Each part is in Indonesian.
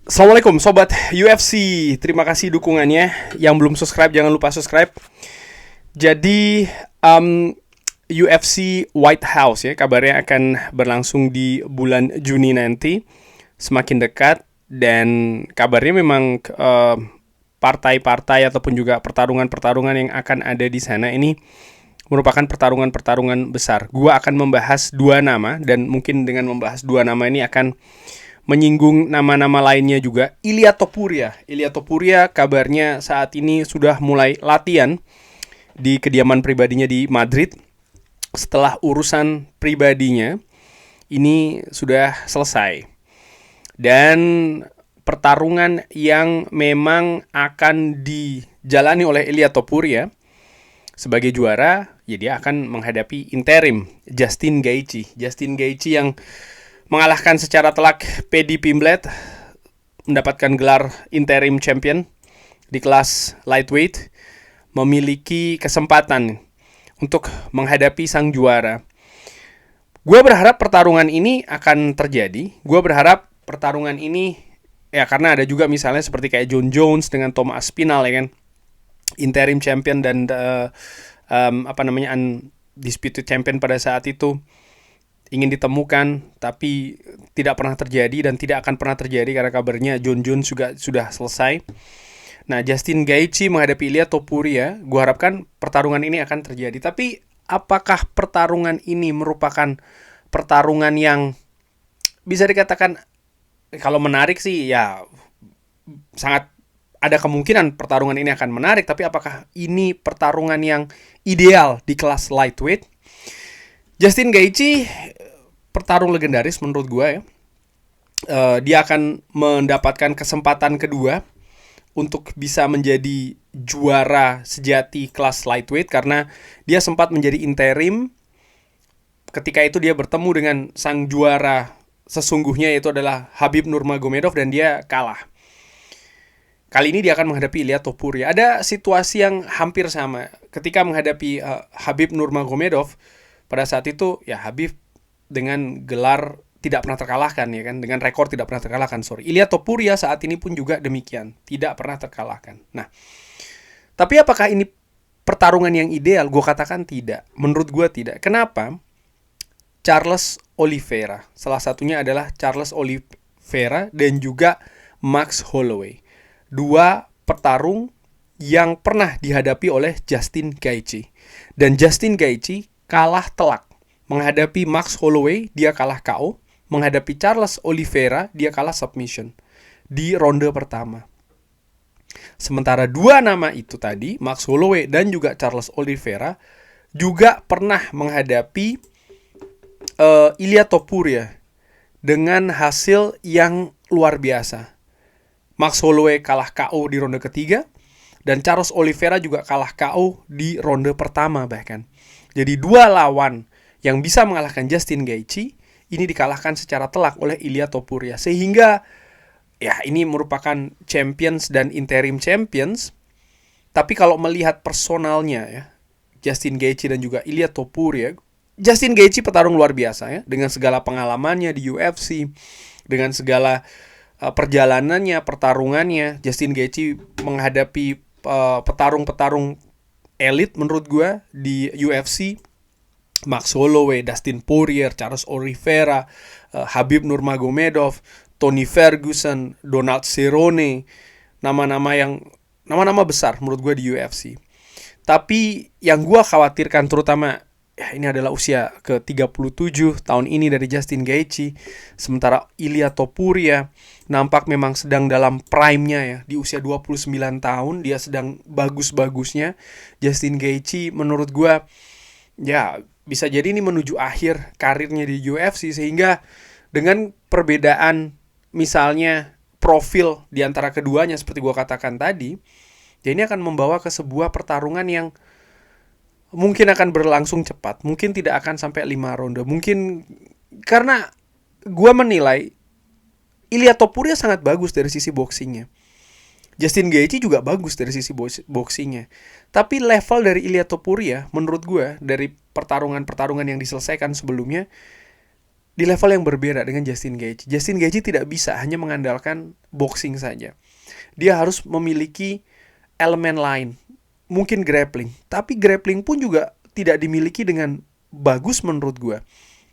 Assalamualaikum Sobat UFC. Terima kasih dukungannya. Yang belum subscribe jangan lupa subscribe. Jadi UFC White House ya, kabarnya akan berlangsung di bulan Juni nanti. Semakin dekat. Dan kabarnya memang partai-partai ataupun juga pertarungan-pertarungan yang akan ada di sana ini merupakan pertarungan-pertarungan besar. Gua akan membahas dua nama, dan mungkin dengan membahas dua nama ini akan menyinggung nama-nama lainnya juga. Ilia Topuria. Ilia Topuria kabarnya saat ini sudah mulai latihan di kediaman pribadinya di Madrid. Setelah urusan pribadinya ini sudah selesai. Dan pertarungan yang memang akan dijalani oleh Ilia Topuria sebagai juara, ya dia akan menghadapi interim Justin Gaethje. Justin Gaethje yang mengalahkan secara telak Paddy Pimblett, mendapatkan gelar interim champion di kelas lightweight, memiliki kesempatan untuk menghadapi sang juara. Gue berharap pertarungan ini akan terjadi. Gue berharap pertarungan ini, ya karena ada juga misalnya seperti kayak Jon Jones dengan Thomas Aspinall, ya kan, interim champion dan undisputed champion pada saat itu ingin ditemukan, tapi tidak pernah terjadi dan tidak akan pernah terjadi karena kabarnya Jon Jones juga sudah selesai. Nah, Justin Gaethje menghadapi Ilia Topuria, gue harapkan pertarungan ini akan terjadi. Tapi apakah pertarungan ini merupakan pertarungan yang bisa dikatakan, kalau menarik sih ya sangat ada kemungkinan pertarungan ini akan menarik, tapi apakah ini pertarungan yang ideal di kelas lightweight? Justin Gaethje pertarung legendaris menurut gue ya. Dia akan mendapatkan kesempatan kedua untuk bisa menjadi juara sejati kelas lightweight karena dia sempat menjadi interim. Ketika itu dia bertemu dengan sang juara sesungguhnya, yaitu adalah Khabib Nurmagomedov, dan dia kalah. Kali ini dia akan menghadapi Ilia Topuria. Ada situasi yang hampir sama ketika menghadapi Khabib Nurmagomedov. Pada saat itu ya Khabib dengan gelar tidak pernah terkalahkan, ya kan, dengan rekor tidak pernah terkalahkan. Ilia Topuria saat ini pun juga demikian, tidak pernah terkalahkan. Nah, tapi apakah ini pertarungan yang ideal? Gue katakan tidak. Menurut gue tidak. Kenapa? Charles Oliveira, salah satunya adalah Charles Oliveira dan juga Max Holloway, dua petarung yang pernah dihadapi oleh Justin Gaethje. Dan Justin Gaethje kalah telak. Menghadapi Max Holloway, dia kalah KO. Menghadapi Charles Oliveira, dia kalah submission di ronde pertama. Sementara dua nama itu tadi, Max Holloway dan juga Charles Oliveira, juga pernah menghadapi Ilia Topuria dengan hasil yang luar biasa. Max Holloway kalah KO di ronde ketiga, dan Charles Oliveira juga kalah KO di ronde pertama bahkan. Jadi dua lawan yang bisa mengalahkan Justin Gaethje ini dikalahkan secara telak oleh Ilia Topuria. Sehingga ya ini merupakan champions dan interim champions. Tapi kalau melihat personalnya ya, Justin Gaethje dan juga Ilia Topuria, Justin Gaethje petarung luar biasa ya, dengan segala pengalamannya di UFC, dengan segala perjalanannya, pertarungannya. Justin Gaethje menghadapi petarung-petarung elit menurut gue di UFC. Max Holloway, Dustin Poirier, Charles Oliveira, Khabib Nurmagomedov, Tony Ferguson, Donald Cerrone, nama-nama besar menurut gue di UFC. Tapi yang gue khawatirkan terutama ya, ini adalah usia ke-37 tahun ini dari Justin Gaethje. Sementara Ilia Topuria nampak memang sedang dalam prime-nya ya. Di usia 29 tahun dia sedang bagus-bagusnya. Justin Gaethje menurut gue ya bisa jadi ini menuju akhir karirnya di UFC. Sehingga dengan perbedaan misalnya profil di antara keduanya seperti gue katakan tadi, ya ini akan membawa ke sebuah pertarungan yang mungkin akan berlangsung cepat, mungkin tidak akan sampai 5 ronde. Mungkin karena gue menilai Ilia Topuria sangat bagus dari sisi boxingnya. Justin Gaethje juga bagus dari sisi boxingnya. Tapi level dari Ilia Topuria menurut gue dari pertarungan-pertarungan yang diselesaikan sebelumnya, di level yang berbeda dengan Justin Gaethje. Justin Gaethje tidak bisa hanya mengandalkan boxing saja. Dia harus memiliki elemen lain, mungkin grappling. Tapi grappling pun juga tidak dimiliki dengan bagus menurut gue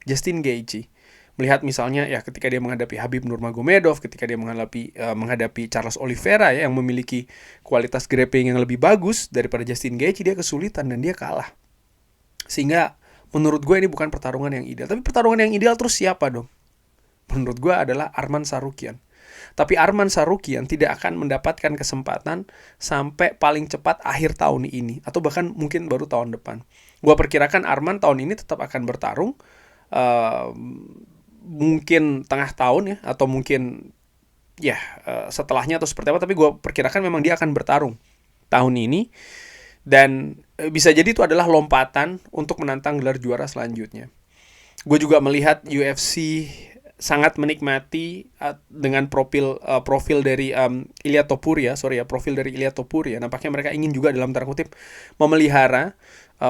Justin Gaethje. Melihat misalnya ya ketika dia menghadapi Khabib Nurmagomedov, ketika dia menghadapi Charles Oliveira ya, yang memiliki kualitas grappling yang lebih bagus daripada Justin Gaethje, dia kesulitan dan dia kalah. Sehingga menurut gue ini bukan pertarungan yang ideal. Tapi pertarungan yang ideal terus siapa dong? Menurut gue adalah Arman Tsarukyan. Tapi Arman Tsarukyan tidak akan mendapatkan kesempatan sampai paling cepat akhir tahun ini, atau bahkan mungkin baru tahun depan. Gue perkirakan Arman tahun ini tetap akan bertarung, mungkin tengah tahun ya, atau mungkin ya setelahnya atau seperti apa. Tapi gue perkirakan memang dia akan bertarung tahun ini. Dan bisa jadi itu adalah lompatan untuk menantang gelar juara selanjutnya. Gue juga melihat UFC sangat menikmati dengan profil dari Ilia Topuria, profil dari Ilia Topuria. Nampaknya mereka ingin juga dalam tanda kutip memelihara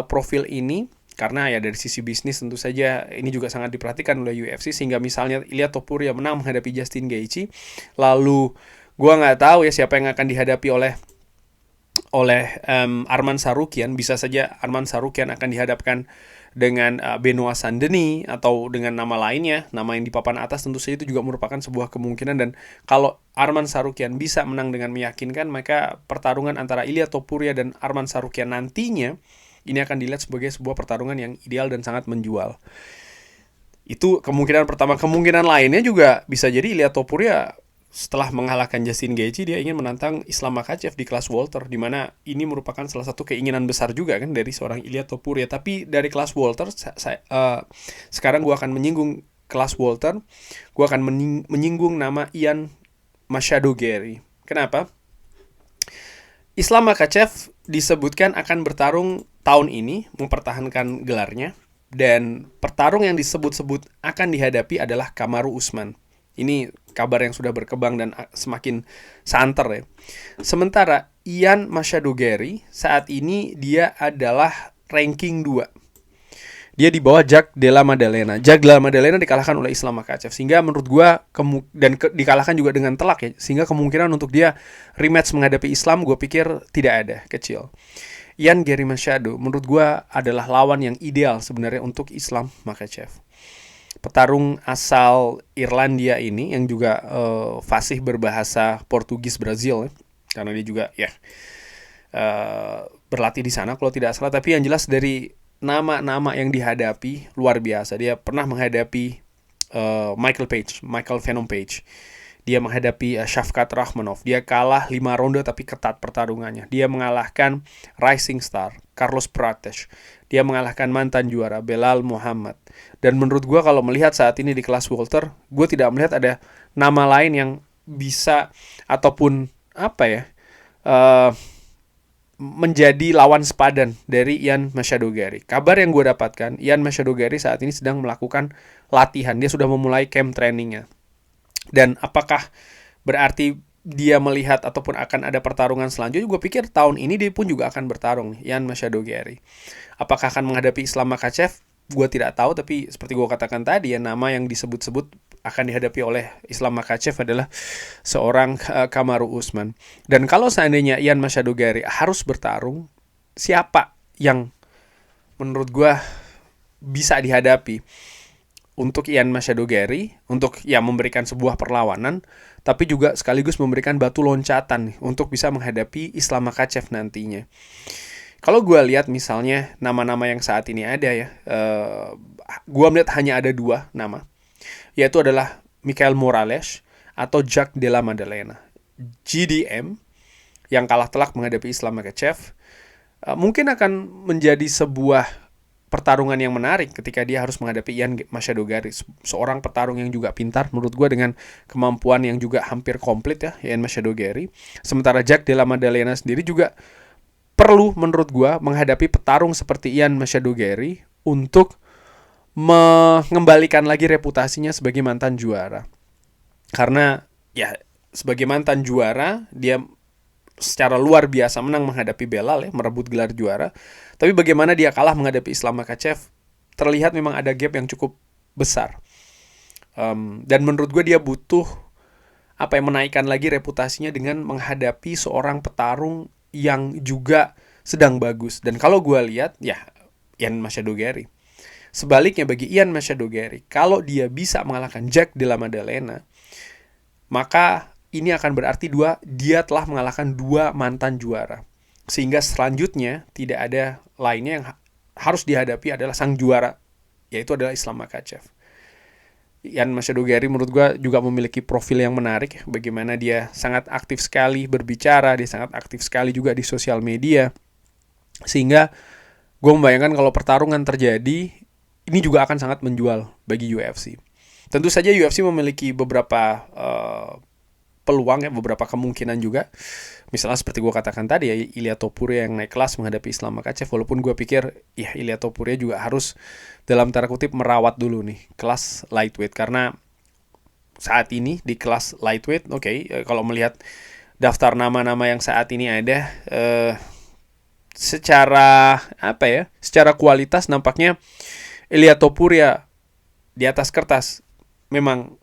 profil ini, karena ya dari sisi bisnis tentu saja ini juga sangat diperhatikan oleh UFC, sehingga misalnya Ilia Topuria menang menghadapi Justin Gaethje, lalu gue nggak tahu ya siapa yang akan dihadapi oleh Arman Tsarukyan. Bisa saja Arman Tsarukyan akan dihadapkan dengan Benoit Saint-Denis atau dengan nama lainnya, nama yang di papan atas. Tentu saja itu juga merupakan sebuah kemungkinan, dan kalau Arman Tsarukyan bisa menang dengan meyakinkan, maka pertarungan antara Ilia Topuria dan Arman Tsarukyan nantinya ini akan dilihat sebagai sebuah pertarungan yang ideal dan sangat menjual. Itu kemungkinan pertama. Kemungkinan lainnya juga bisa jadi Ilia Topuria setelah mengalahkan Justin Gaethje, dia ingin menantang Islam Makhachev di kelas welter, di mana ini merupakan salah satu keinginan besar juga kan dari seorang Ilia Topuria. Tapi dari kelas welter, sekarang gue akan menyinggung kelas welter. Gue akan menyinggung nama Ian Machado-Gary. Kenapa? Islam Makhachev disebutkan akan bertarung tahun ini, mempertahankan gelarnya, dan pertarung yang disebut-sebut akan dihadapi adalah Kamaru Usman. Ini kabar yang sudah berkembang dan semakin santer ya. Sementara Ian Machado-Gary saat ini dia adalah ranking 2. Dia di bawah Jack Della Maddalena. Jack Della Maddalena dikalahkan oleh Islam Makhachev, sehingga menurut gua dikalahkan juga dengan telak ya. Sehingga kemungkinan untuk dia rematch menghadapi Islam gue pikir tidak ada, kecil. Ian Gary Machado menurut gua adalah lawan yang ideal sebenarnya untuk Islam Makhachev. Petarung asal Irlandia ini yang juga fasih berbahasa Portugis Brazil ya, karena dia juga ya berlatih di sana kalau tidak salah. Tapi yang jelas dari nama-nama yang dihadapi luar biasa. Dia pernah menghadapi Michael Venom Page. Dia menghadapi Shavkat Rakhmonov. Dia kalah 5 ronde tapi ketat pertarungannya. Dia mengalahkan Rising Star Carlos Prates. Dia mengalahkan mantan juara Belal Muhammad. Dan menurut gue kalau melihat saat ini di kelas welter, gue tidak melihat ada nama lain yang bisa ataupun menjadi lawan sepadan dari Ian Machado-Gary. Kabar yang gue dapatkan, Ian Machado-Gary saat ini sedang melakukan latihan. Dia sudah memulai camp trainingnya. Dan apakah berarti dia melihat ataupun akan ada pertarungan selanjutnya? Gue pikir tahun ini dia pun juga akan bertarung, Ian Machado-Gary. Apakah akan menghadapi Islam Makhachev? Gue tidak tahu, tapi seperti gue katakan tadi ya, nama yang disebut-sebut akan dihadapi oleh Islam Makhachev adalah seorang Kamaru Usman. Dan kalau seandainya Ian Machado-Gary harus bertarung, siapa yang menurut gue bisa dihadapi untuk Ian Machado-Gary, untuk ya memberikan sebuah perlawanan, tapi juga sekaligus memberikan batu loncatan nih, untuk bisa menghadapi Islam Makhachev nantinya. Kalau gue lihat misalnya nama-nama yang saat ini ada ya, gue melihat hanya ada 2 nama, yaitu adalah Mikael Morales atau Jack Della Maddalena. GDM yang kalah telak menghadapi Islam Makhachev mungkin akan menjadi sebuah pertarungan yang menarik ketika dia harus menghadapi Ian Machado-Gary, seorang petarung yang juga pintar menurut gue dengan kemampuan yang juga hampir komplit ya, Ian Machado-Gary. Sementara Jack Della Maddalena sendiri juga perlu menurut gue menghadapi petarung seperti Ian Machado-Gary untuk mengembalikan lagi reputasinya sebagai mantan juara. Karena ya sebagai mantan juara dia secara luar biasa menang menghadapi Belal ya, merebut gelar juara. Tapi bagaimana dia kalah menghadapi Islam Makhachev, terlihat memang ada gap yang cukup besar. Dan menurut gue dia butuh menaikkan lagi reputasinya dengan menghadapi seorang petarung yang juga sedang bagus. Dan kalau gue lihat, ya Ian Machado Gary. Sebaliknya bagi Ian Machado Gary, kalau dia bisa mengalahkan Jack Della Maddalena, maka ini akan berarti dia telah mengalahkan 2 mantan juara. Sehingga selanjutnya tidak ada lainnya yang harus dihadapi adalah sang juara, yaitu adalah Islam Makhachev. Ian Machado Gary menurut gue juga memiliki profil yang menarik, bagaimana dia sangat aktif sekali berbicara, dia sangat aktif sekali juga di sosial media, sehingga gue membayangkan kalau pertarungan terjadi, ini juga akan sangat menjual bagi UFC. Tentu saja UFC memiliki beberapa peluang ya, beberapa kemungkinan juga. Misalnya seperti gue katakan tadi ya, Ilia Topuria yang naik kelas menghadapi Islam Makhachev, walaupun gue pikir ya Ilia Topuria juga harus dalam tanda kutip merawat dulu nih kelas lightweight, karena saat ini di kelas lightweight, kalau melihat daftar nama-nama yang saat ini ada, secara kualitas nampaknya Ilia Topuria di atas kertas memang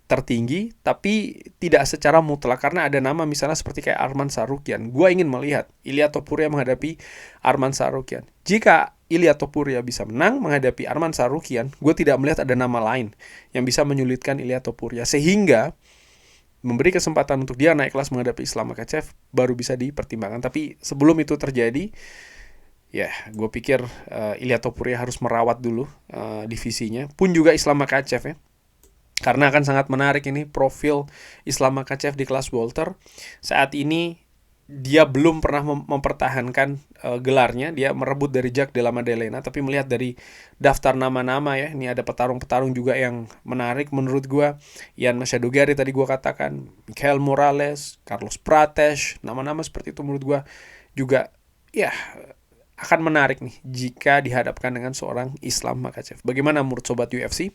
tertinggi, tapi tidak secara mutlak, karena ada nama misalnya seperti kayak Arman Tsarukyan. Gue ingin melihat Ilia Topuria menghadapi Arman Tsarukyan. Jika Ilia Topuria bisa menang menghadapi Arman Tsarukyan, gue tidak melihat ada nama lain yang bisa menyulitkan Ilia Topuria, sehingga memberi kesempatan untuk dia naik kelas menghadapi Islam Makhachev baru bisa dipertimbangkan. Tapi sebelum itu terjadi, ya gue pikir Ilia Topuria harus merawat dulu divisinya, pun juga Islam Makhachev ya. Karena akan sangat menarik ini profil Islam Makhachev di kelas welter. Saat ini dia belum pernah mempertahankan gelarnya. Dia merebut dari Jack Della Maddalena. Tapi melihat dari daftar nama-nama ya, ini ada petarung-petarung juga yang menarik menurut gue. Ian Machado Gary tadi gue katakan, Mikael Morales, Carlos Prates, nama-nama seperti itu menurut gue juga ya akan menarik nih jika dihadapkan dengan seorang Islam Makhachev. Bagaimana menurut Sobat UFC?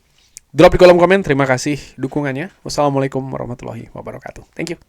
Drop di kolom komen. Terima kasih dukungannya. Wassalamualaikum warahmatullahi wabarakatuh. Thank you.